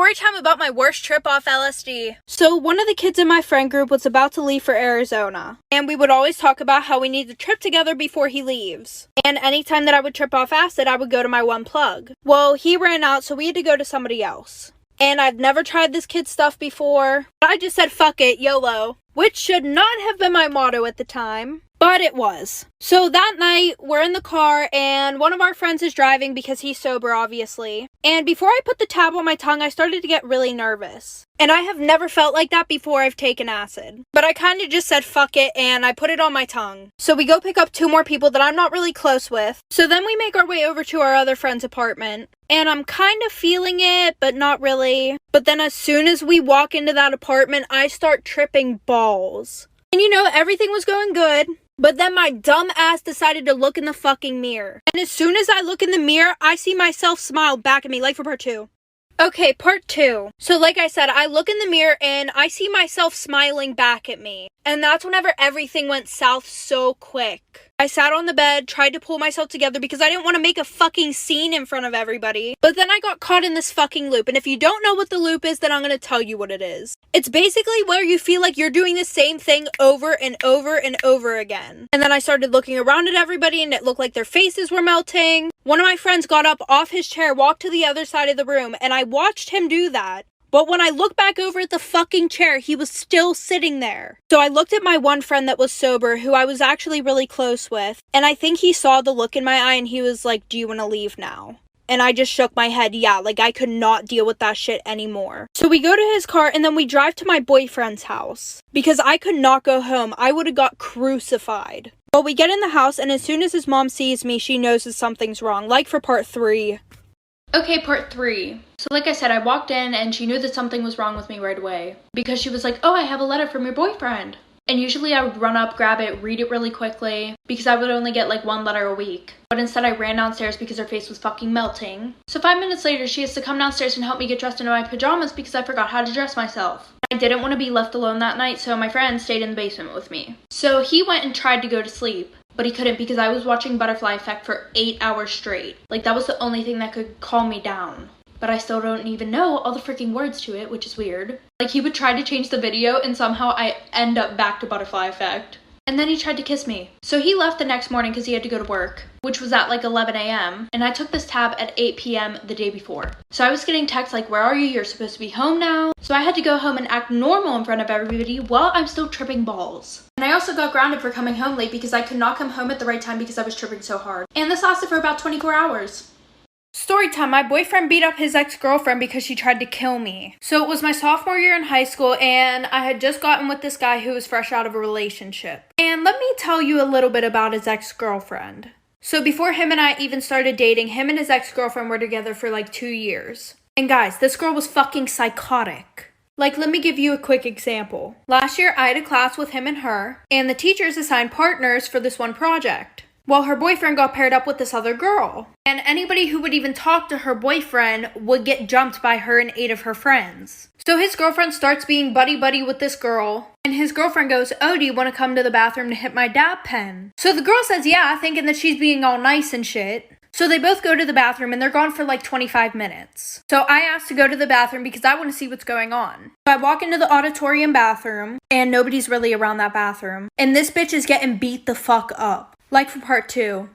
story time about my worst trip off LSD. So one of the kids in my friend group was about to leave for Arizona, and we would always talk about how we need to trip together before he leaves. And anytime that I would trip off acid, I would go to my one plug. Well, he ran out, so we had to go to somebody else. And I've never tried this kid's stuff before. I just said, fuck it, YOLO. Which should not have been my motto at the time, but it was. So that night, we're in the car, and one of our friends is driving because he's sober, obviously. And before I put the tab on my tongue, I started to get really nervous. And I have never felt like that before I've taken acid. But I kind of just said fuck it, and I put it on my tongue. So we go pick up 2 more people that I'm not really close with. So then we make our way over to our other friend's apartment. And I'm kind of feeling it, but not really. But then as soon as we walk into that apartment, I start tripping balls. And everything was going good. But then my dumb ass decided to look in the fucking mirror. And as soon as I look in the mirror, I see myself smile back at me, like for part 2. Okay, part 2. So like I said, I look in the mirror and I see myself smiling back at me. And that's whenever everything went south so quick. I sat on the bed, tried to pull myself together because I didn't want to make a fucking scene in front of everybody. But then I got caught in this fucking loop. And if you don't know what the loop is, then I'm going to tell you what it is. It's basically where you feel like you're doing the same thing over and over and over again. And then I started looking around at everybody and it looked like their faces were melting. One of my friends got up off his chair, walked to the other side of the room, and I watched him do that. But when I looked back over at the fucking chair, he was still sitting there. So I looked at my one friend that was sober, who I was actually really close with, and I think he saw the look in my eye and he was like, "Do you want to leave now?" And I just shook my head, yeah, like I could not deal with that shit anymore. So we go to his car and then we drive to my boyfriend's house. Because I could not go home. I would have got crucified. Well, we get in the house and as soon as his mom sees me, she knows that something's wrong. Like for part 3. Okay, part 3. So like I said, I walked in and she knew that something was wrong with me right away. Because she was like, "Oh, I have a letter from your boyfriend." And usually I would run up, grab it, read it really quickly, because I would only get like 1 letter a week. But instead I ran downstairs because her face was fucking melting. So 5 minutes later, she has to come downstairs and help me get dressed into my pajamas because I forgot how to dress myself. I didn't want to be left alone that night, so my friend stayed in the basement with me. So he went and tried to go to sleep, but he couldn't because I was watching Butterfly Effect for 8 hours straight. Like that was the only thing that could calm me down. But I still don't even know all the freaking words to it, which is weird. Like he would try to change the video and somehow I end up back to Butterfly Effect. And then he tried to kiss me. So he left the next morning because he had to go to work, which was at like 11 a.m. And I took this tab at 8 p.m. the day before. So I was getting texts like, "Where are you? You're supposed to be home now." So I had to go home and act normal in front of everybody while I'm still tripping balls. And I also got grounded for coming home late because I could not come home at the right time because I was tripping so hard. And this lasted for about 24 hours. Story time, my boyfriend beat up his ex-girlfriend because she tried to kill me. So it was my sophomore year in high school and I had just gotten with this guy who was fresh out of a relationship. And let me tell you a little bit about his ex-girlfriend. So before him and I even started dating, him and his ex-girlfriend were together for like 2 years. And guys, this girl was fucking psychotic. Like, let me give you a quick example. Last year, I had a class with him and her, and the teachers assigned partners for this one project. Well, her boyfriend got paired up with this other girl. And anybody who would even talk to her boyfriend would get jumped by her and 8 of her friends. So his girlfriend starts being buddy-buddy with this girl. And his girlfriend goes, "Oh, do you want to come to the bathroom to hit my dab pen?" So the girl says yeah, thinking that she's being all nice and shit. So they both go to the bathroom and they're gone for like 25 minutes. So I asked to go to the bathroom because I want to see what's going on. So I walk into the auditorium bathroom and nobody's really around that bathroom. And this bitch is getting beat the fuck up. Like for part 2.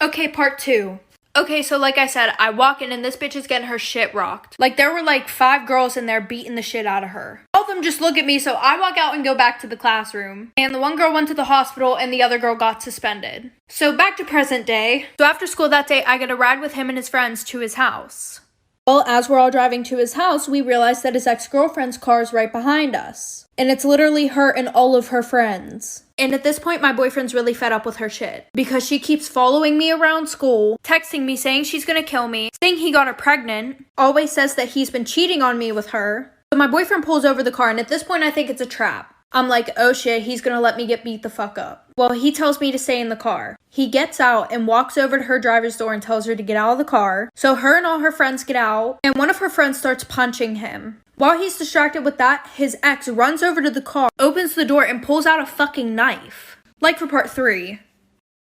Okay, part 2. Okay, so like I said, I walk in and this bitch is getting her shit rocked. Like there were like 5 girls in there beating the shit out of her. All of them just look at me, so I walk out and go back to the classroom. And the one girl went to the hospital and the other girl got suspended. So back to present day. So after school that day, I get a ride with him and his friends to his house. Well, as we're all driving to his house, we realize that his ex-girlfriend's car is right behind us. And it's literally her and all of her friends. And at this point, my boyfriend's really fed up with her shit. Because she keeps following me around school, texting me saying she's gonna kill me, saying he got her pregnant, always says that he's been cheating on me with her. So my boyfriend pulls over the car, and at this point, I think it's a trap. I'm like, oh shit, he's gonna let me get beat the fuck up. Well, he tells me to stay in the car. He gets out and walks over to her driver's door and tells her to get out of the car. So her and all her friends get out, and one of her friends starts punching him. While he's distracted with that, his ex runs over to the car, opens the door, and pulls out a fucking knife. Like for part 3.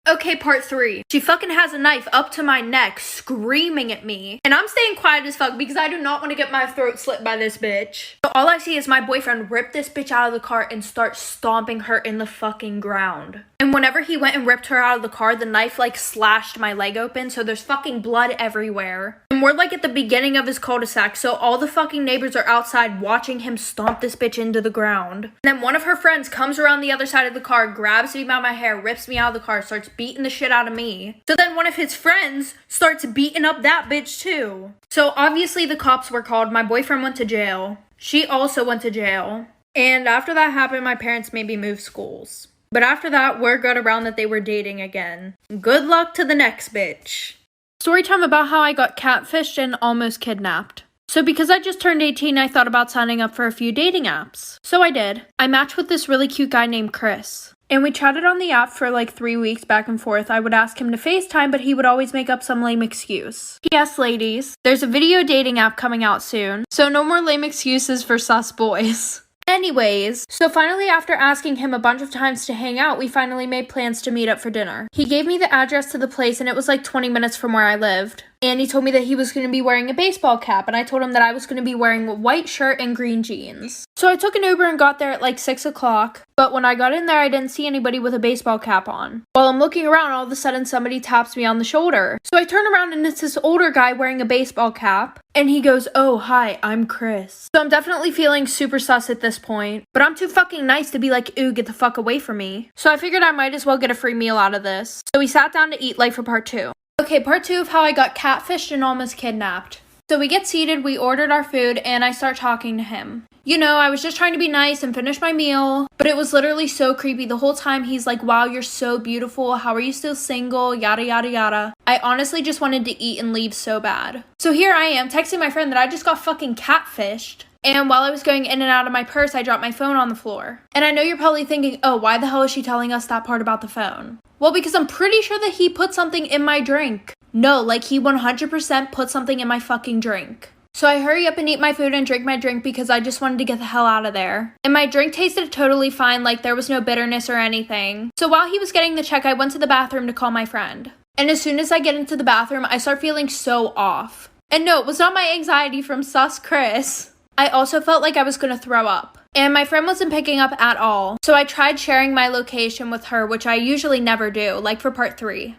Okay, part 3. She fucking has a knife up to my neck, screaming at me. And I'm staying quiet as fuck because I do not want to get my throat slit by this bitch. So all I see is my boyfriend rip this bitch out of the car and start stomping her in the fucking ground. And whenever he went and ripped her out of the car, the knife like slashed my leg open, so there's fucking blood everywhere. And we're like at the beginning of his cul-de-sac, so all the fucking neighbors are outside watching him stomp this bitch into the ground. And then one of her friends comes around the other side of the car, grabs me by my hair, rips me out of the car, starts beating the shit out of me. So then one of his friends starts beating up that bitch too. So obviously the cops were called. My boyfriend went to jail. She also went to jail. And after that happened, my parents made me move schools. But after that, word got around that they were dating again. Good luck to the next bitch. Story time about how I got catfished and almost kidnapped. So because I just turned 18, I thought about signing up for a few dating apps. So I did. I matched with this really cute guy named Chris. And we chatted on the app for like 3 weeks back and forth. I would ask him to FaceTime, but he would always make up some lame excuse. Yes, ladies, there's a video dating app coming out soon. So no more lame excuses for sus boys. Anyways, so finally after asking him a bunch of times to hang out, we finally made plans to meet up for dinner. He gave me the address to the place and it was like 20 minutes from where I lived. And he told me that he was going to be wearing a baseball cap, and I told him that I was going to be wearing a white shirt and green jeans. So I took an Uber and got there at like 6 o'clock, but when I got in there, I didn't see anybody with a baseball cap on. While I'm looking around, all of a sudden somebody taps me on the shoulder. So I turn around and it's this older guy wearing a baseball cap, and he goes, "Oh, hi, I'm Chris." So I'm definitely feeling super sus at this point, but I'm too fucking nice to be like, "Ooh, get the fuck away from me." So I figured I might as well get a free meal out of this. So we sat down to eat like for part 2. Okay, part 2 of how I got catfished and almost kidnapped. So we get seated, we ordered our food, and I start talking to him. You know, I was just trying to be nice and finish my meal, but it was literally so creepy. The whole time he's like, "Wow, you're so beautiful. How are you still single? Yada, yada, yada." I honestly just wanted to eat and leave so bad. So here I am texting my friend that I just got fucking catfished. And while I was going in and out of my purse, I dropped my phone on the floor. And I know you're probably thinking, "Oh, why the hell is she telling us that part about the phone?" Well, because I'm pretty sure that he put something in my drink. No, like he 100% put something in my fucking drink. So I hurry up and eat my food and drink my drink because I just wanted to get the hell out of there. And my drink tasted totally fine, like there was no bitterness or anything. So while he was getting the check, I went to the bathroom to call my friend. And as soon as I get into the bathroom, I start feeling so off. And no, it was not my anxiety from sus Chris. I also felt like I was gonna throw up. And my friend wasn't picking up at all. So I tried sharing my location with her, which I usually never do, like for part 3.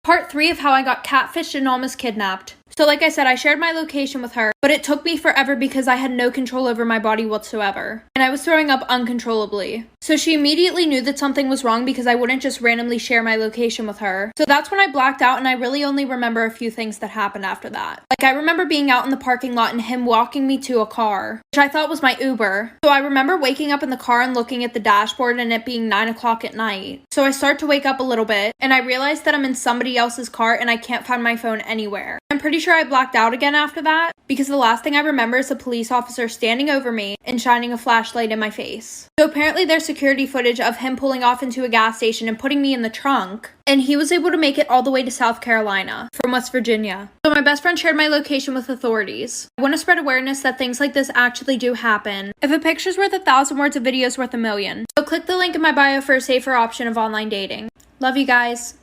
Part 3 of how I got catfished and almost kidnapped. So like I said, I shared my location with her, but it took me forever because I had no control over my body whatsoever. And I was throwing up uncontrollably. So she immediately knew that something was wrong because I wouldn't just randomly share my location with her. So that's when I blacked out, and I really only remember a few things that happened after that. Like I remember being out in the parking lot and him walking me to a car, which I thought was my Uber. So I remember waking up in the car and looking at the dashboard and it being 9 o'clock at night. So I start to wake up a little bit and I realize that I'm in somebody else's car and I can't find my phone anywhere. I'm pretty sure I blacked out again after that because the last thing I remember is a police officer standing over me and shining a flashlight in my face. So apparently there's security footage of him pulling off into a gas station and putting me in the trunk, and he was able to make it all the way to South Carolina from West Virginia. So my best friend shared my location with authorities. I want to spread awareness that things like this actually do happen. If a picture's worth 1,000 words, a video's worth 1,000,000. So click the link in my bio for a safer option of online dating. Love you guys.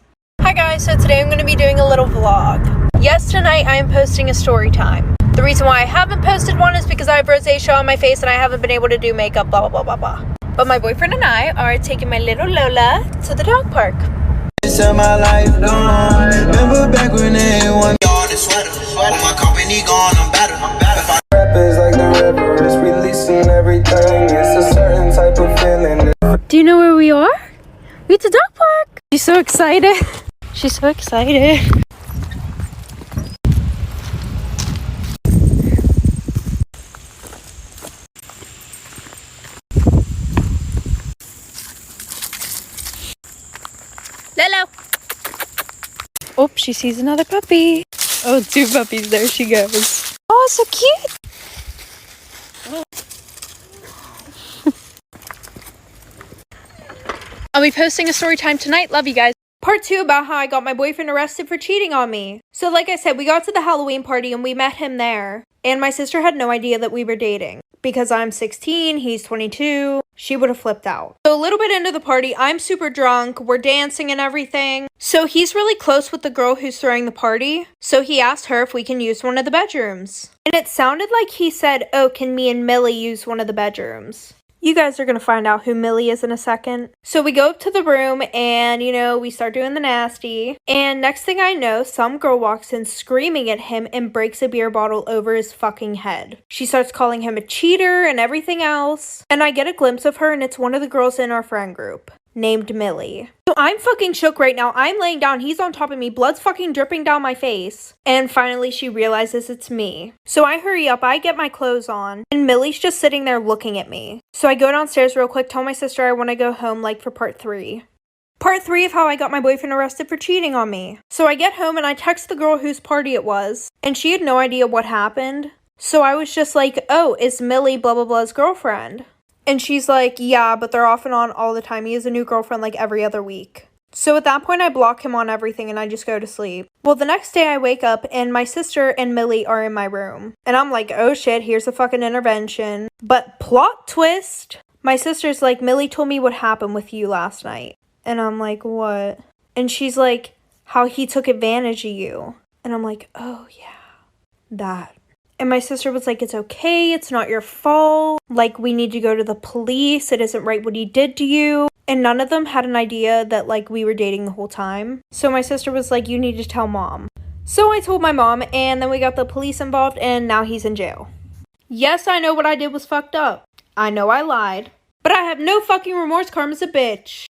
Hi guys, so today I'm going to be doing a little vlog. Yes, tonight I am posting a story time. The reason why I haven't posted one is because I have rosacea on my face and I haven't been able to do makeup, blah, blah, blah, blah, blah. But my boyfriend and I are taking my little Lola to the dog park. My life long. Remember back when everyone all the sweater. My company gone, I'm better. Rap is like the river, it's releasing everything. It's a certain type of feeling. Do you know where we are? We're at the dog park. She's so excited. She's so excited. Lolo. Oh, she sees another puppy. Oh, 2 puppies. There she goes. Oh, so cute. I'll be posting a story time tonight. Love you guys. Part 2 about how I got my boyfriend arrested for cheating on me. So like I said, we got to the Halloween party and we met him there. And my sister had no idea that we were dating. because I'm 16, he's 22. She would have flipped out. So a little bit into the party, I'm super drunk, we're dancing and everything. So he's really close with the girl who's throwing the party. So he asked her if we can use one of the bedrooms. And it sounded like he said, oh, can me and Millie use one of the bedrooms? You guys are going to find out who Millie is in a second. So we go up to the room and, we start doing the nasty. And next thing I know, some girl walks in screaming at him and breaks a beer bottle over his fucking head. She starts calling him a cheater and everything else. And I get a glimpse of her and it's one of the girls in our friend group named Millie. So I'm fucking shook right now. I'm laying down. He's on top of me. Blood's fucking dripping down my face. And finally she realizes it's me. So I hurry up. I get my clothes on. And Millie's just sitting there looking at me. So I go downstairs real quick, tell my sister I want to go home for part 3. Part 3 of how I got my boyfriend arrested for cheating on me. So I get home and I text the girl whose party it was. And she had no idea what happened. So I was just like, oh, is Millie blah blah blah's girlfriend? And she's like, yeah, but they're off and on all the time. He has a new girlfriend every other week. So at that point, I block him on everything and I just go to sleep. Well, the next day I wake up and my sister and Millie are in my room. And I'm like, oh shit, here's a fucking intervention. But plot twist, my sister's like, Millie told me what happened with you last night. And I'm like, what? And she's like, how he took advantage of you. And I'm like, oh yeah, that. And my sister was like, it's okay, it's not your fault. We need to go to the police. It isn't right what he did to you. And none of them had an idea that, we were dating the whole time. So my sister was like, you need to tell mom. So I told my mom, and then we got the police involved, and now he's in jail. Yes, I know what I did was fucked up. I know I lied. But I have no fucking remorse. Karma's a bitch.